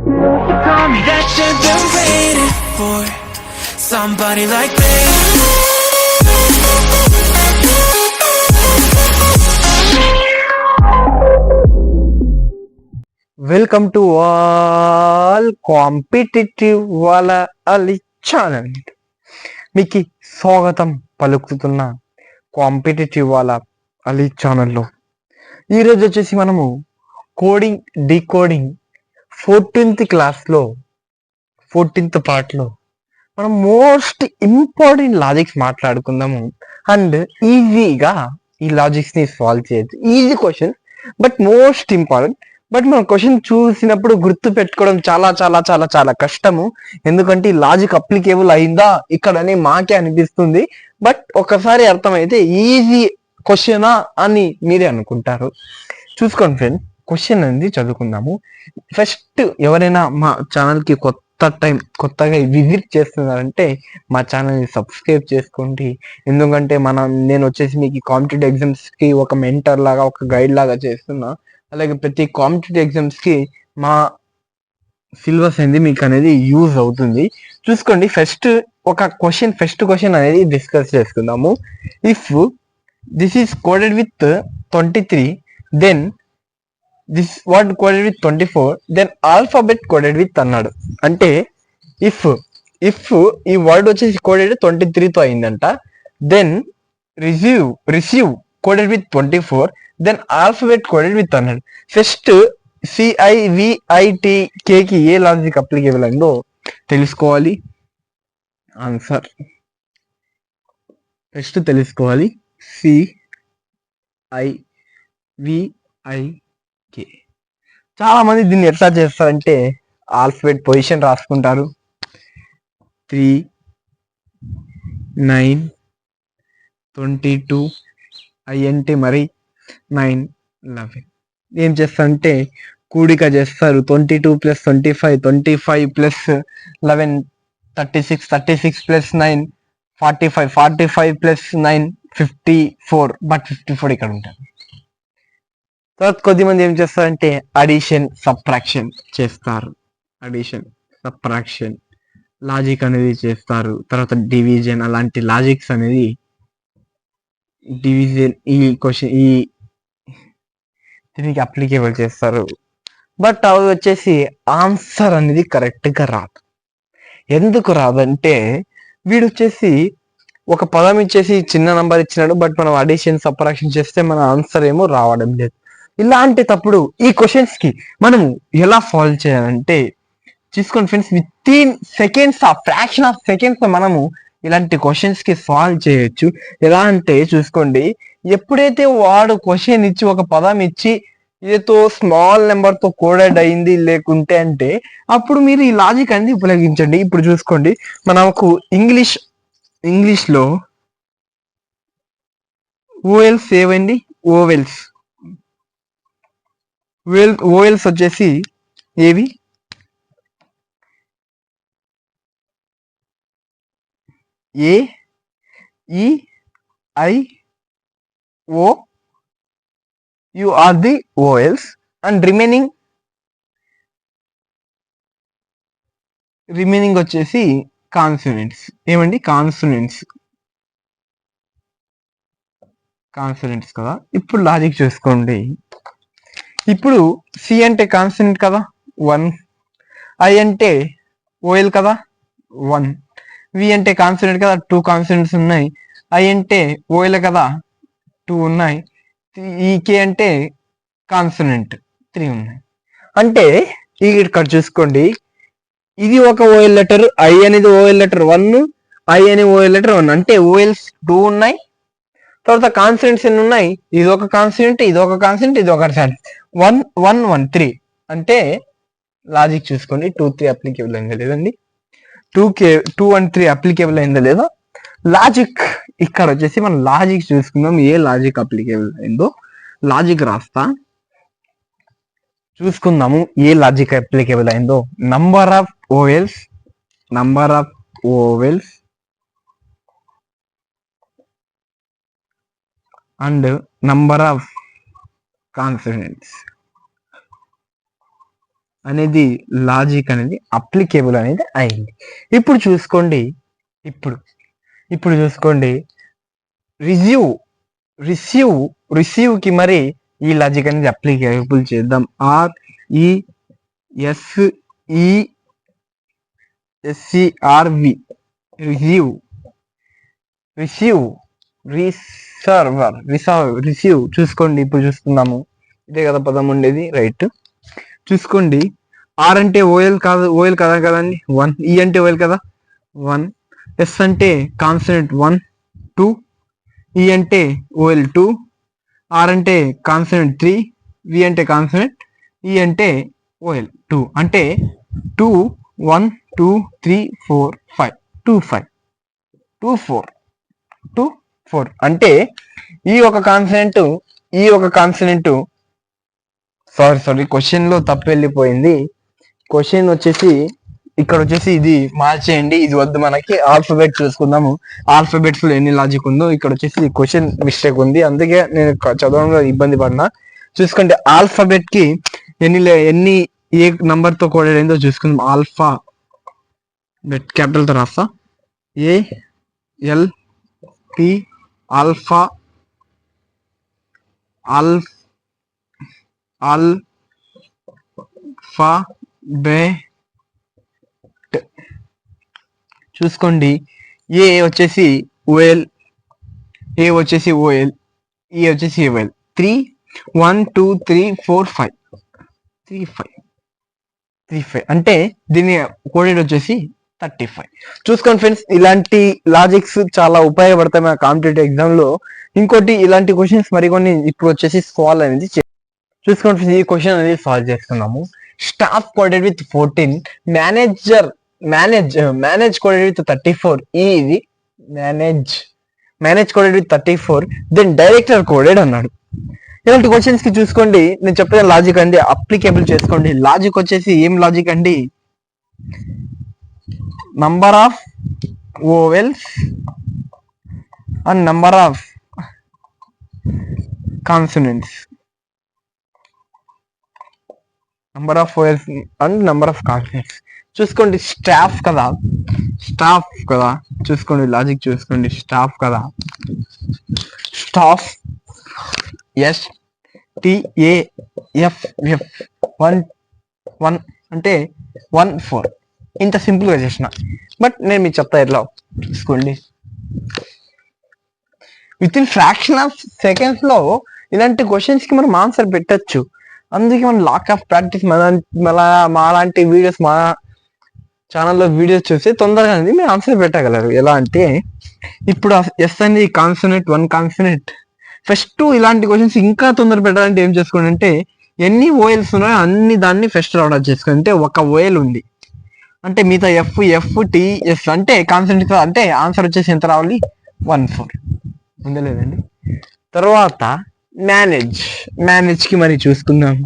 Tell me that you've been waiting for somebody like me. Welcome to all competitive వాళ్ళ Ali channel. మీకు స్వాగతం పలుకుతున్న competitive వాళ్ళ అలీ ఛానల్లో ఈరోజు వచ్చేసి మనము కోడింగ్ డీకోడింగ్ 14th క్లాస్లో 14th పార్ట్లో మనం మోస్ట్ ఇంపార్టెంట్ లాజిక్స్ మాట్లాడుకుందాము. అండ్ ఈజీగా ఈ లాజిక్స్ని సాల్వ్ చేయొచ్చు. Easy question but most important. But మనం క్వశ్చన్ చూసినప్పుడు గుర్తు పెట్టుకోవడం చాలా చాలా చాలా చాలా కష్టము. ఎందుకంటే ఈ లాజిక్ అప్లికేబుల్ అయిందా ఇక్కడని మాకే అనిపిస్తుంది. బట్ ఒకసారి అర్థమైతే ఈజీ క్వశ్చనా అని మీరే అనుకుంటారు. చూసుకోండి ఫ్రెండ్స్, క్వశ్చన్ అనేది చదువుకుందాము. ఫస్ట్ ఎవరైనా మా ఛానల్కి కొత్తగా విజిట్ చేస్తున్నారంటే మా ఛానల్ని సబ్స్క్రైబ్ చేసుకోండి. ఎందుకంటే నేను వచ్చేసి మీకు కాంపిటేటివ్ ఎగ్జామ్స్కి ఒక మెంటర్ లాగా ఒక గైడ్ లాగా చేస్తున్నా. అలాగే ప్రతి కాంపిటేటివ్ ఎగ్జామ్స్కి మా సిలబస్ అనేది మీకు అనేది యూజ్ అవుతుంది. చూసుకోండి, ఫస్ట్ క్వశ్చన్ అనేది డిస్కస్ చేసుకుందాము. If this is coded with 23, then this word coded with 24, then alphabet coded with అన్నాడు. అంటే ఇఫ్ ఈ వర్డ్ వచ్చేసి కోడెడ్ 23తో అయిందంట, then receive coded with 24, then alphabet coded with అన్నాడు. ఫస్ట్ CIVITKకి ఏ లాజిక్ అప్లికేబుల్ అయిందో తెలుసుకోవాలి. ఆన్సర్ ఫస్ట్ తెలుసుకోవాలి. CIVIK. చాలా మంది దీన్ని ఎట్లా చేస్తారంటే ఆల్ఫాబెట్ పొజిషన్ రాసుకుంటారు. 3, 9, 22 అంటే మరి 9, 11. ఏం చేస్తారంటే కూడిక చేస్తారు. 22 + 25, 25 + 11, 36, 36 + 9, 45, 45 + 9, 54. బట్ 54 ఇక్కడ ఉంటారు. తర్వాత కొద్దిమంది ఏం చేస్తారంటే అడిషన్ సబ్ట్రాక్షన్ చేస్తారు. లాజిక్ అనేది చేస్తారు. తర్వాత డివిజన్, అలాంటి లాజిక్స్ అనేది దీనికి అప్లికేబుల్ చేస్తారు. బట్ అవి వచ్చేసి ఆన్సర్ అనేది కరెక్ట్గా రాదు. ఎందుకు రాదంటే వీడు వచ్చేసి ఒక పదం ఇచ్చేసి చిన్న నంబర్ ఇచ్చినాడు, బట్ మనం అడిషన్ సబ్ట్రాక్షన్ చేస్తే మన ఆన్సర్ ఏమో రావడం లేదు. ఇలాంటి తప్పుడు ఈ క్వశ్చన్స్కి మనం ఎలా సాల్వ్ చేయాలంటే చూసుకోండి friends, with seconds, fraction of seconds మనము ఇలాంటి క్వశ్చన్స్కి సాల్వ్ చేయొచ్చు. ఎలా అంటే చూసుకోండి, ఎప్పుడైతే వాడు క్వశ్చన్ ఇచ్చి ఒక పదం ఇచ్చి ఏదో స్మాల్ నెంబర్తో కోడెడ్ అయింది లేకుంటే అంటే అప్పుడు మీరు ఈ లాజిక్ అనేది ఉపయోగించండి. ఇప్పుడు చూసుకోండి, మనకు ఇంగ్లీష్లో ఓవెల్స్ ఏవండి, ఓవెల్స్ వచ్చేసి ఏవి? A, E, I, O. You are the vowels and remaining వచ్చేసి కాన్సోనెంట్స్. ఏమండి? కాన్సోనెంట్స్ కదా. ఇప్పుడు లాజిక్ చూసుకోండి. ఇప్పుడు C అంటే కాన్సోనెంట్ కదా, 1. I అంటే ఓఎల్ కదా, 1. V అంటే కాన్సోనెంట్ కదా, 2 కాన్సోనెంట్స్ ఉన్నాయి. I అంటే ఓఎల్ కదా, 2 ఉన్నాయి. K అంటే కాన్సోనెంట్, 3 ఉన్నాయి. అంటే ఇక్కడ చూసుకోండి, ఇది ఒక ఓఎల్ లెటర్, I అనేది ఓఎల్ లెటర్ 1, I అనే ఓఎల్ లెటర్ 1. అంటే ఓఎల్స్ 2 ఉన్నాయి. తర్వాత కాన్సోనెంట్స్ ఎన్ని ఉన్నాయి? ఇది ఒక కాన్సోనెంట్, ఇది ఒక కాన్సోనెంట్, ఇది ఒక కాన్సోనెంట్. 1, 1, 1, 3. అంటే లాజిక్ చూసుకోండి, 2, 3 అప్లికేబుల్ అయిందా లేదండి? 2 and 3 అప్లికేబుల్ అయిందా లేదా? లాజిక్ ఇక్కడ వచ్చేసి మనం లాజిక్ చూసుకుందాం. ఏ లాజిక్ అప్లికేబుల్ అయిందో లాజిక్ రాస్తా, చూసుకుందాము ఏ లాజిక్ అప్లికేబుల్ అయిందో. Number of vowels and number of consonants. అనేది లాజిక్ అనేది అప్లికేబుల్ అనేది అయింది. ఇప్పుడు చూసుకోండి, ఇప్పుడు చూసుకోండి రిసీవ్ రిసీవ్ రిసీవ్కి మరి ఈ లాజిక్ అనేది అప్లికేబుల్ చేద్దాం. RESESCRV రిసీవ్ రిసీవ్ రిసీవ్ చూసుకోండి. ఇప్పుడు చూస్తున్నాము, ఇదే కదా పదం ఉండేది, రైట్. చూసుకోండి, ఆర్ అంటే ఓఎల్ కాదు, ఓఎల్ కదా కదండి 1, ఈ అంటే ఓఎల్ కదా 1, ఎస్ అంటే కాన్సనెంట్ 1 2, ఈ అంటే ఓఎల్ 2, ఆర్ అంటే కాన్సనెంట్ 3, వి అంటే కాన్సనెంట్, ఈ అంటే ఓఎల్ 2, అంటే 2 1 2 3 4 5 2 5 2 4 2 4 అంటే ఈ ఒక కాన్సనెంట్ సారీ క్వశ్చన్ లో తప్పు వెళ్ళిపోయింది. క్వశ్చన్ వచ్చేసి ఇక్కడ వచ్చేసి ఇది మార్చేయండి, ఇది వద్దు, మనకి ఆల్ఫాబెట్ చూసుకుందాము. ఆల్ఫాబెట్స్ లో ఎన్ని లాజిక్ ఉందో ఇక్కడ వచ్చేసి క్వశ్చన్ మిస్టేక్ ఉంది, అందుకే నేను చదవడంలో ఇబ్బంది పడినా. చూసుకోండి, ఆల్ఫాబెట్ కి ఎన్ని ఏ నంబర్ తో కోడెడ్ అయిందో చూసుకుందాం. ఆల్ఫా బెట్ క్యాపిటల్ తో రాస్తా, ALP ఆల్ఫా ఆల్ఫాబెట్. చూసుకోండి, ఏ వచ్చేసి ఓఎల్, ఏ వచ్చేసి ఓఎల్, ఈ వచ్చేసి ఓఎల్. 3 1 2 3 4 5 3 5 3 5 అంటే దీని కోడెడ్ వచ్చేసి 35. చూసుకోండి ఫ్రెండ్స్, ఇలాంటి లాజిక్స్ చాలా ఉపయోగపడతాయి మన కాంపిటేటివ్ ఎగ్జామ్ లో. ఇంకోటి, ఇలాంటి క్వశ్చన్స్ మరికొన్ని ఇప్పుడు వచ్చేసి సాల్వ్ అనేది చూసుకోండి ఫ్రెండ్స్, ఈ క్వశ్చన్ అనేది సాల్వ్ చేస్తున్నాము. Staff coded with 14, manage coded with 34, ఇది manage coded with 34, then director coded అన్నాడు. ఇలాంటి క్వశ్చన్స్ కి చూసుకోండి, నేను చెప్పిన లాజిక్ అండి అప్లికేబుల్ చేసుకోండి. లాజిక్ వచ్చేసి ఏం లాజిక్ అండి, number of vowels and number of consonants, number of vowels and number of consonants. చూసుకోండి, స్టాఫ్ కదా చూసుకోండి, లాజిక్ చూసుకోండి, స్టాఫ్ కదా, స్టాఫ్ STAFF 1 అంటే 1 4, ఇంత సింపుల్ గా చేసిన. బట్ నేను మీకు చెప్తా ఎట్లా, చూసుకోండి, with in fraction of seconds లో ఇలాంటి క్వశ్చన్స్ కి మనం ఆన్సర్ పెట్టచ్చు. అందుకే మనం లాక్ ఆఫ్ ప్రాక్టీస్ మాలాంటి వీడియోస్, మా ఛానల్లో వీడియోస్ చూసి తొందరగా అనేది మీరు ఆన్సర్ పెట్టగలరు. ఎలా అంటే, ఇప్పుడు ఎస్ అనేది కాన్సనెంట్ 1 కాన్సనెంట్. ఫస్ట్ ఇలాంటి క్వశ్చన్స్ ఇంకా తొందర పెట్టాలంటే ఏం చేసుకోండి అంటే, ఎన్ని ఓఎల్స్ ఉన్నాయో అన్ని దాన్ని ఫస్ట్ ఆర్డర్ చేసుకోండి. అంటే ఒక ఓఎల్ ఉంది అంటే మిగతా FTS అంటే కాన్సనెంట్, అంటే ఆన్సర్ వచ్చేసి ఎంత రావాలి 1 4 ఉందా లేదండి. తర్వాత మేనేజ్ కి మరి చూసుకుందాం.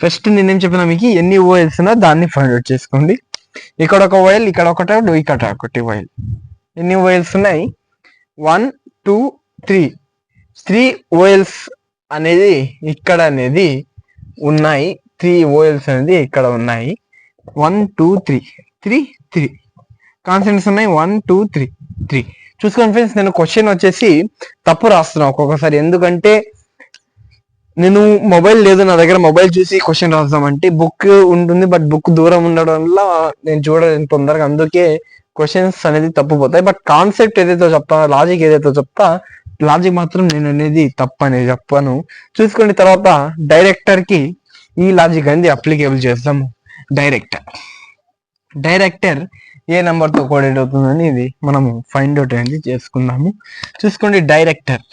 ఫస్ట్ నేనేం చెప్పినా మీకు, ఎన్ని ఓఎల్స్ ఉన్నా దాన్ని ఫైండ్ అవుట్ చేసుకోండి. ఇక్కడ ఒక ఓఎల్, ఇక్కడ ఒకటి, ఇక్కడ ఒకటి ఓఎల్. ఎన్ని ఓఎల్స్ ఉన్నాయి, 1 2 3 ఓఎల్స్ అనేది ఇక్కడ అనేది ఉన్నాయి. 3 ఓఎల్స్ అనేది ఇక్కడ ఉన్నాయి. 1 2 3 కాన్సనెంట్స్ ఉన్నాయి. 1 2 3 చూసుకోండి ఫ్రెండ్స్, నేను క్వశ్చన్ వచ్చేసి తప్పు రాస్తున్నా ఒక్కొక్కసారి, ఎందుకంటే నేను మొబైల్ లేదు నా దగ్గర, మొబైల్ చూసి క్వశ్చన్ రాద్దామంటే బుక్ ఉంటుంది, బట్ బుక్ దూరం ఉండడం వల్ల నేను చూడలేను తొందరగా, అందుకే క్వశ్చన్స్ అనేది తప్పుపోతాయి. బట్ కాన్సెప్ట్ ఏదైతే చెప్తా, లాజిక్ ఏదైతే చెప్తా, లాజిక్ మాత్రం నేను అనేది తప్పు అనేది చెప్పాను. చూసుకోండి, తర్వాత డైరెక్టర్ కి ఈ లాజిక్ అనేది అప్లికేబుల్ చేస్తాము. డైరెక్టర్ ఏ నెంబర్ తో కోడెడ్ అవుతుందని ఇది మనము ఫైండ్ అవుట్ అనేది చేసుకుందాము. చూసుకోండి, డైరెక్టర్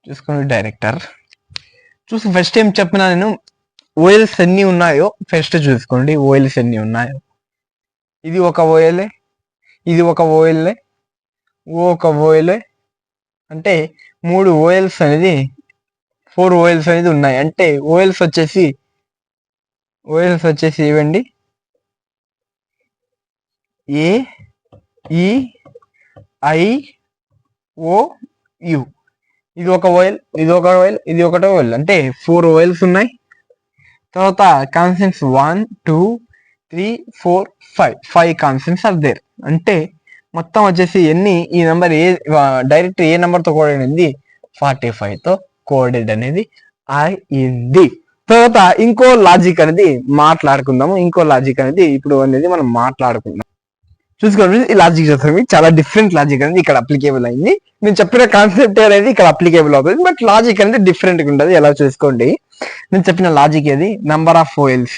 చూసుకోండి, డైరెక్టర్ చూసి ఫస్ట్ ఏం చెప్పినా నేను, ఓఎల్స్ ఎన్ని ఉన్నాయో ఫస్ట్ చూసుకోండి. ఓఎల్స్ ఎన్ని ఉన్నాయో, ఇది ఒక ఓఎల్ఏ, ఇది ఒక ఓఎల్ఏ, ఒక ఓఎల్ఏ, అంటే 3 ఓఎల్స్ అనేది 4 ఓఎల్స్ అనేది ఉన్నాయి. అంటే ఓఎల్స్ వచ్చేసి ఇవ్వండి, ఏ ఈ ఐ ఓ యు. ఇది ఒక ఓయల్, ఇది ఒక ఓయల్, ఇది ఒకటో ఓయల్, అంటే 4 ఓయల్స్ ఉన్నాయి. తర్వాత కాన్సనెంట్స్ 1 2 3 4 5 కాన్సనెంట్స్ ఆర్ దేర్. అంటే మొత్తం వచ్చేసి ఎన్ని, ఈ నెంబర్ డైరెక్ట్ ఏ నెంబర్ తో కోడెడ్ అయింది, 45 తో కోడెడ్ అనేది అయింది. తర్వాత ఇంకో లాజిక్ అనేది మాట్లాడుకుందాము. ఇంకో లాజిక్ అనేది ఇప్పుడు అనేది మనం మాట్లాడుకుందాం. చూసుకోండి, ఈ లాజిక్ చూస్తే చాలా డిఫరెంట్ లాజిక్ అనేది ఇక్కడ అప్లికేబుల్ అయింది. నేను చెప్పిన కాన్సెప్ట్ అనేది ఇక్కడ అప్లికేబుల్ అవుతుంది, బట్ లాజిక్ అనేది డిఫరెంట్ గా ఉంటుంది. ఎలా చూసుకోండి, నేను చెప్పిన లాజిక్ ఏది, నంబర్ ఆఫ్ ఓయల్స్.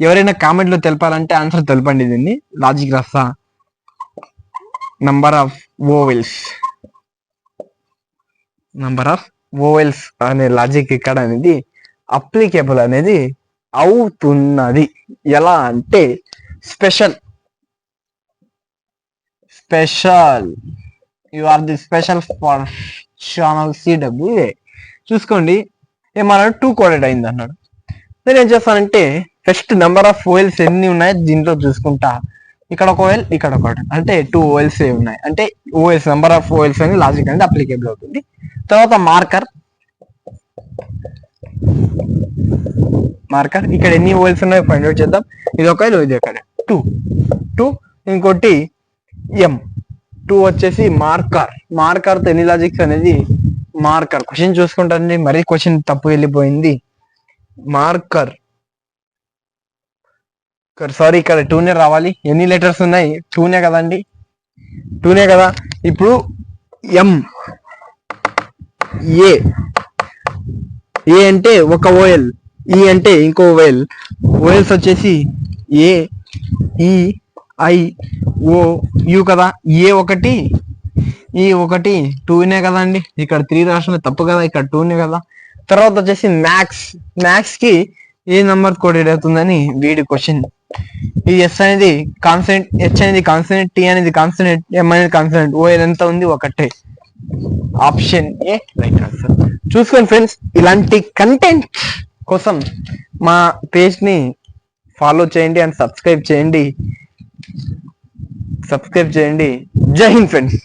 ఎవరైనా కామెంట్ లో తెలపాలంటే ఆన్సర్ తెలపండి. దీన్ని లాజిక్ రాస్తా. Number of vowels, number of vowels అనే లాజిక్ ఇక్కడ అనేది అప్లికేబుల్ అనేది అవుతున్నది. ఎలా అంటే special you are the special for channel CWA. చూసుకోండి, ఏమన్నాడు, 2 కోడెడ్ అయింది అన్నాడు. నేను ఏం చేస్తానంటే ఫస్ట్ నెంబర్ ఆఫ్ ఓయల్స్ ఎన్ని ఉన్నాయో దీంట్లో చూసుకుంటా. ఇక్కడ ఒక ఓయల్, ఇక్కడ ఒకటి, అంటే 2 ఓయల్స్ ఉన్నాయి. అంటే ఓఎస్ నెంబర్ ఆఫ్ ఓయల్స్ అని లాజిక్ అనేది అప్లికేబుల్ అవుతుంది. తర్వాత మార్కర్, ఇక్కడ ఎన్ని ఓయల్స్ ఉన్నాయో ఫైండ్ అవుట్ చేద్దాం. ఇది ఒక ఓయల్, ఇది ఒక 2. ఇంకోటి M 2 వచ్చేసి మార్కర్ తో ఎన్ని లాజిక్స్ అనేది, మార్కర్ క్వశ్చన్ చూసుకుంటారండి, మరీ క్వశ్చన్ తప్పు వెళ్ళిపోయింది. మార్కర్ సారీ, ఇక్కడ 2నే రావాలి. ఎన్ని లెటర్స్ ఉన్నాయి, 2నే కదండి, 2నే కదా. ఇప్పుడు M ఏ అంటే ఒక ఓయల్, ఈ అంటే ఇంకో ఓయల్. ఓయల్స్ వచ్చేసి ఏ ఈ ఐ ఓ యు కదా. ఏ ఒకటి ఈ ఒకటి 2నే కదండి. ఇక్కడ 3 రాసిన తప్పు కదా, ఇక్కడ 2నే కదా. తర్వాత వచ్చేసి మ్యాథ్స్ కి ఏ నెంబర్ కోడెడ్ అవుతుందని వీడి క్వశ్చన్. ఈ ఎస్ అనేది కాన్సనెంట్, హెచ్ అనేది కాన్సనెంట్, టీ అనేది కాన్సనెంట్, ఎం అనేది కాన్సనెంట్. ఓఎల్ ఎంత ఉంది, ఒకటే. Option A right answer. చూసుకోండి ఫ్రెండ్స్, ఇలాంటి కంటెంట్ కోసం మా పేజ్ ని ఫాలో చేయండి అండ్ సబ్స్క్రైబ్ చేయండి. జై హింద్ ఫ్రెండ్స్.